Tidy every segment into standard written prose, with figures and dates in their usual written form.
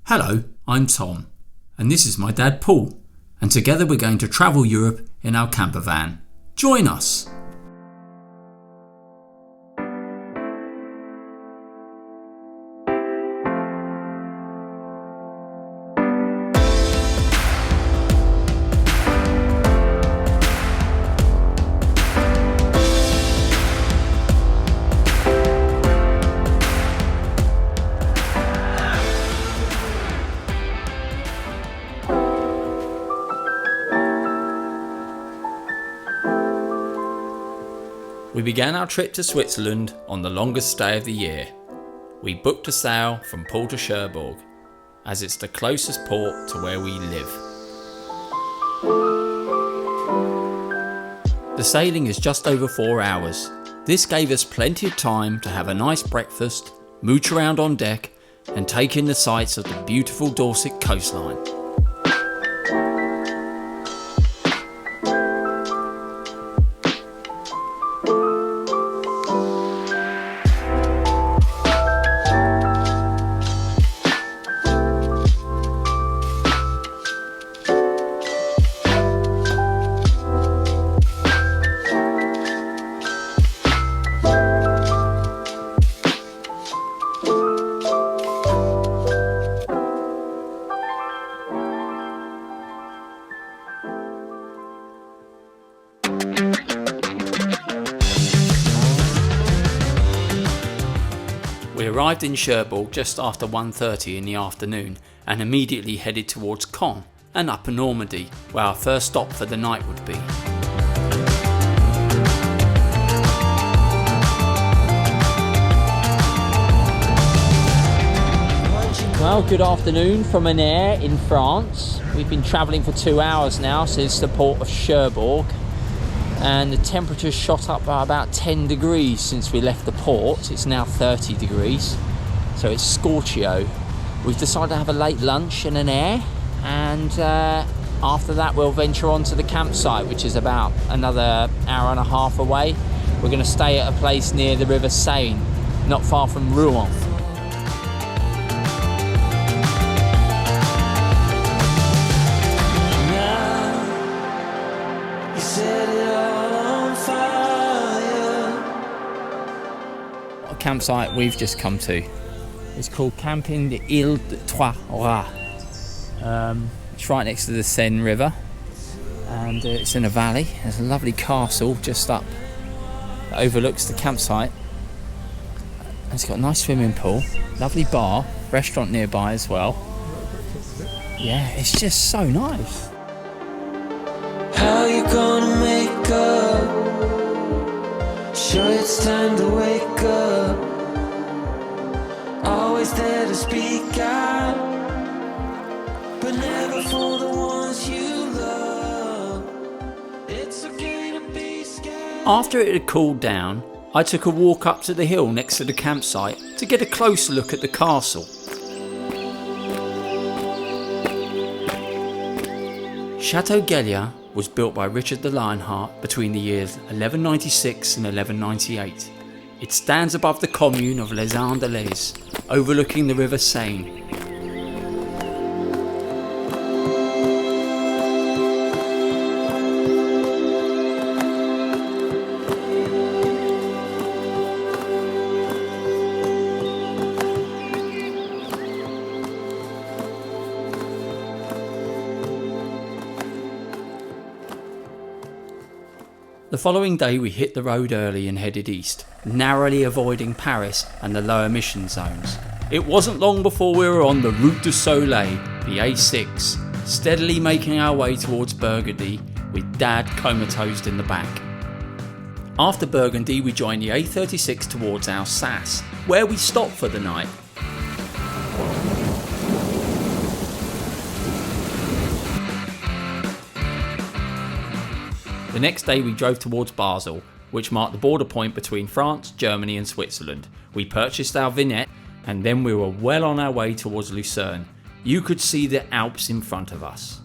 Hello, I'm Tom, and this is my dad Paul, and together we're going to travel Europe in our camper van. Join us! We began our trip to Switzerland on the longest stay of the year. We booked a sail from Poole to Cherbourg, as it's the closest port to where we live. The sailing is just over 4 hours. This gave us plenty of time to have a nice breakfast, mooch around on deck, and take in the sights of the beautiful Dorset coastline. We arrived in Cherbourg just after 1:30 in the afternoon and immediately headed towards Caen and Upper Normandy, where our first stop for the night would be. Well, good afternoon from an air in France. We've been travelling for 2 hours now since the port of Cherbourg, and the temperature shot up by about 10 degrees since we left the port. It's now 30 degrees, so it's scorchio. We've decided to have a late lunch and an air, and after that we'll venture on to the campsite, which is about another hour and a half away. We're going to stay at a place near the River Seine, not far from Rouen. Campsite we've just come to. It's called Camping de Ile de Trois Rats. It's right next to the Seine River, and it's in a valley. There's a lovely castle just up that overlooks the campsite. It's got a nice swimming pool, lovely bar, restaurant nearby as well. Yeah, it's just so nice. How you gonna make up? Sure, it's time to wake up. Always there to speak out, but never for the ones you love. It's okay to be scared. After it had cooled down, I took a walk up to the hill next to the campsite to get a closer look at the castle. Chateau Gaillard was built by Richard the Lionheart between the years 1196 and 1198. It stands above the commune of Les Andelys, overlooking the River Seine. The following day we hit the road early and headed east, narrowly avoiding Paris and the low emission zones. It wasn't long before we were on the Route du Soleil, the A6, steadily making our way towards Burgundy, with Dad comatose in the back. After Burgundy we joined the A36 towards Alsace, where we stopped for the night. The next day we drove towards Basel, which marked the border point between France, Germany and Switzerland. We purchased our vignette, and then we were well on our way towards Lucerne. You could see the Alps in front of us.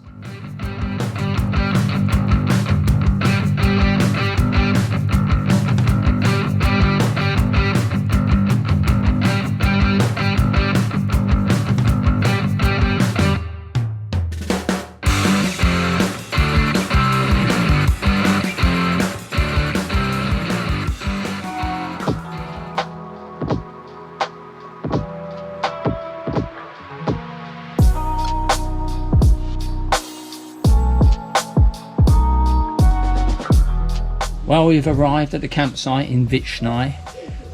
Well, we've arrived at the campsite in Vichnai,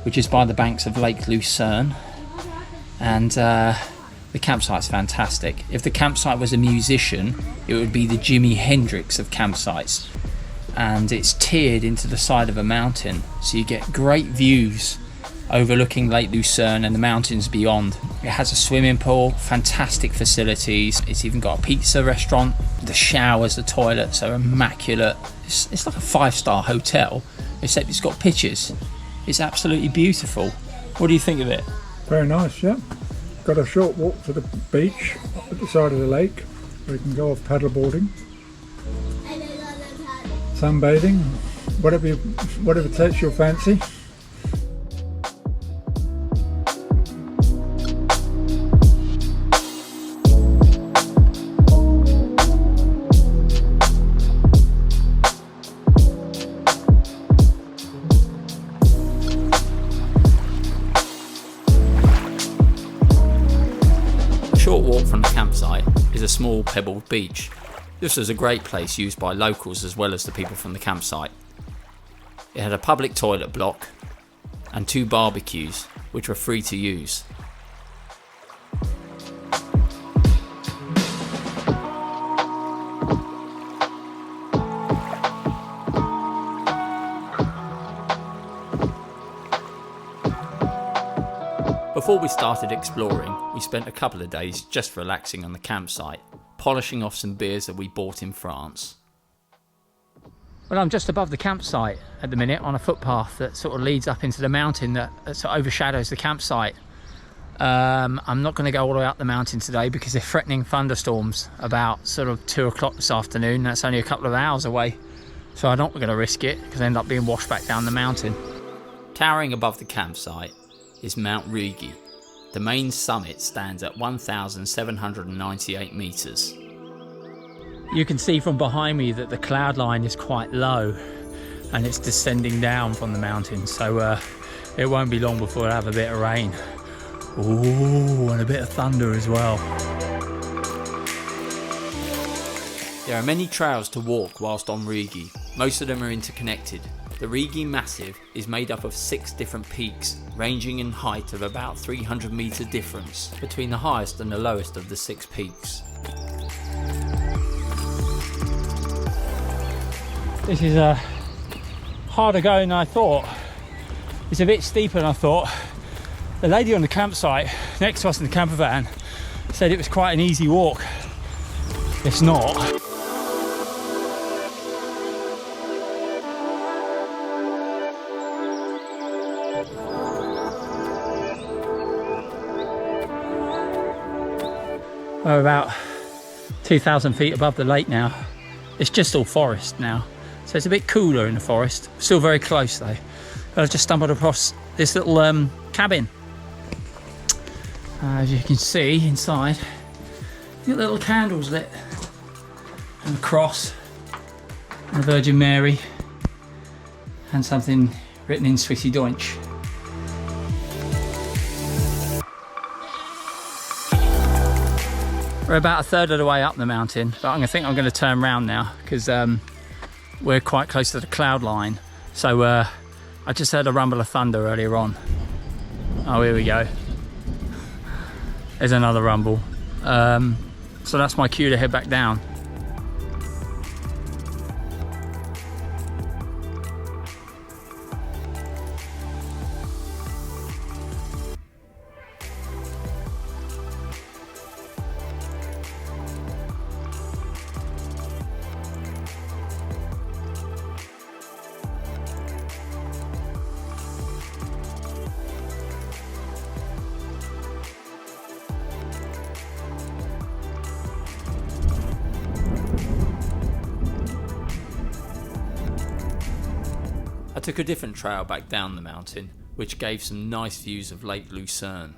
which is by the banks of Lake Lucerne, and the campsite's fantastic. If the campsite was a musician, it would be the Jimi Hendrix of campsites, and it's tiered into the side of a mountain, so you get great views overlooking Lake Lucerne and the mountains beyond. It has a swimming pool, fantastic facilities. It's even got a pizza restaurant. The showers, the toilets are immaculate. It's like a 5-star hotel, except it's got pictures. It's absolutely beautiful. What do you think of it? Very nice, yeah. Got a short walk to the beach at the side of the lake where you can go off paddleboarding, sunbathing, whatever takes your fancy. Short walk from the campsite is a small pebbled beach. This was a great place used by locals as well as the people from the campsite. It had a public toilet block and 2 barbecues which were free to use. Before we started exploring, we spent a couple of days just relaxing on the campsite, polishing off some beers that we bought in France. Well, I'm just above the campsite at the minute on a footpath that sort of leads up into the mountain that sort of overshadows the campsite. I'm not going to go all the way up the mountain today because they're threatening thunderstorms about sort of 2 o'clock this afternoon. That's only a couple of hours away, so I'm not going to risk it because I end up being washed back down the mountain. Towering above the campsite is Mount Rigi. The main summit stands at 1,798 metres. You can see from behind me that the cloud line is quite low and it's descending down from the mountain, so it won't be long before we'll have a bit of rain. Ooh, and a bit of thunder as well. There are many trails to walk whilst on Rigi. Most of them are interconnected. The Rigi Massif is made up of 6 different peaks, ranging in height of about 300 metre difference between the highest and the lowest of the 6 peaks. This is harder going than I thought. It's a bit steeper than I thought. The lady on the campsite next to us in the camper van said it was quite an easy walk. It's not. We're about 2,000 feet above the lake now. It's just all forest now, so it's a bit cooler in the forest. Still very close though. I just stumbled across this little cabin. As you can see inside, you've got little candles lit, and a cross, and a Virgin Mary, and something written in Swissy Deutsch. We're about a third of the way up the mountain, but I think I'm going to turn around now because we're quite close to the cloud line. So I just heard a rumble of thunder earlier on. Oh, here we go. There's another rumble. So that's my cue to head back down. I took a different trail back down the mountain, which gave some nice views of Lake Lucerne.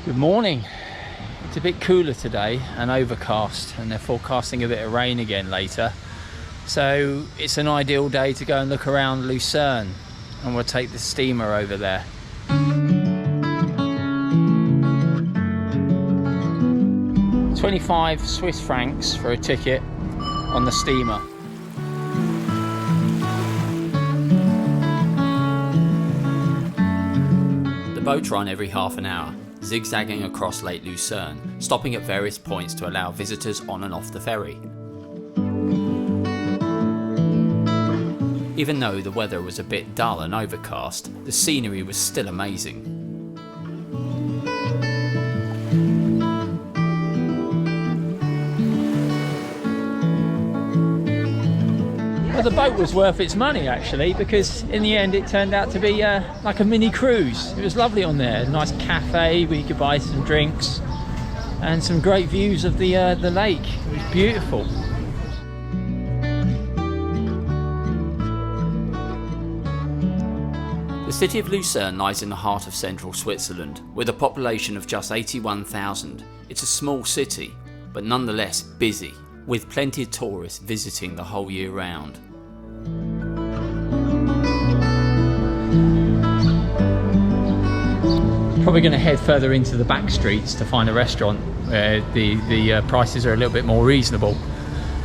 Good morning. It's a bit cooler today and overcast, and they're forecasting a bit of rain again later. So it's an ideal day to go and look around Lucerne, and we'll take the steamer over there. 25 Swiss francs for a ticket on the steamer. The boats run every half an hour, zigzagging across Lake Lucerne, stopping at various points to allow visitors on and off the ferry. Even though the weather was a bit dull and overcast, the scenery was still amazing. Well, the boat was worth its money actually, because in the end it turned out to be like a mini cruise. It was lovely on there, a nice cafe where you could buy some drinks and some great views of the lake. It was beautiful. The city of Lucerne lies in the heart of central Switzerland, with a population of just 81,000. It's a small city, but nonetheless busy, with plenty of tourists visiting the whole year round. Probably going to head further into the back streets to find a restaurant where the prices are a little bit more reasonable.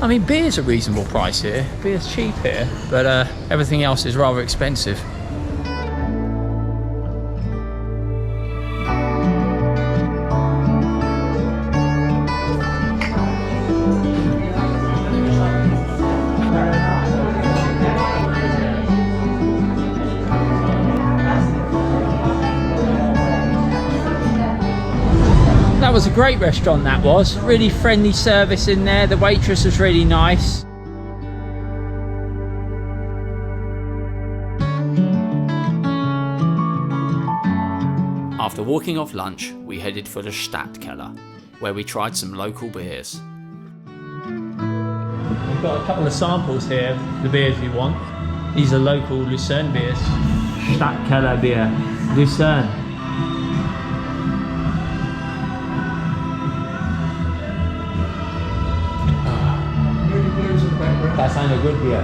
I mean, beer's a reasonable price here, beer's cheap here, but everything else is rather expensive. That was a great restaurant, that was. Really friendly service in there, the waitress was really nice. After walking off lunch, we headed for the Stadtkeller, where we tried some local beers. We've got a couple of samples here of the beers you want. These are local Lucerne beers. Stadtkeller beer, Lucerne. That's a good beer.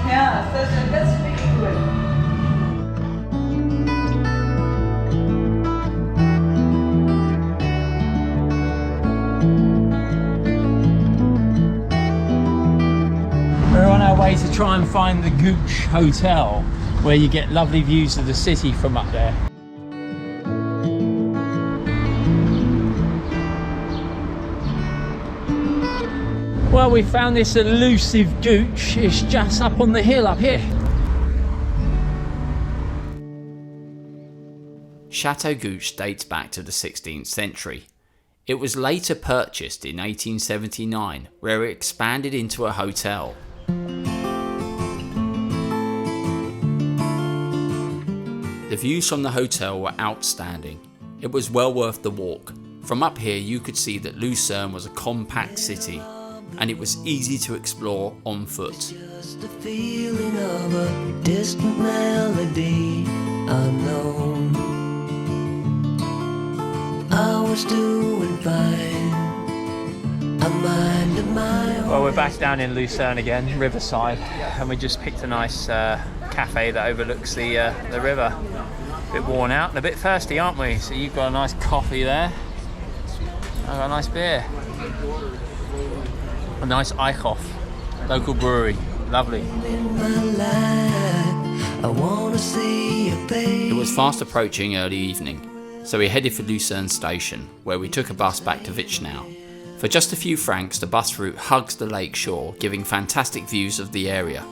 Yeah, that's really good. We're on our way to try and find the Gutsch Hotel, where you get lovely views of the city from up there. Well, we found this elusive Gutsch. It's just up on the hill up here. Chateau Gutsch dates back to the 16th century. It was later purchased in 1879, where it expanded into a hotel. The views from the hotel were outstanding. It was well worth the walk. From up here you could see that Lucerne was a compact city, and it was easy to explore on foot. Just a feeling of a distant melody unknown. I was doing fine. A mind of my own. Well, we're back down in Lucerne again, Riverside, and we just picked a nice cafe that overlooks the river. A bit worn out and a bit thirsty, aren't we? So you've got a nice coffee there. I've got a nice beer. A nice Eichhoff, local brewery, lovely. It was fast approaching early evening, so we headed for Lucerne station, where we took a bus back to Witschnau. For just a few francs, the bus route hugs the lake shore, giving fantastic views of the area.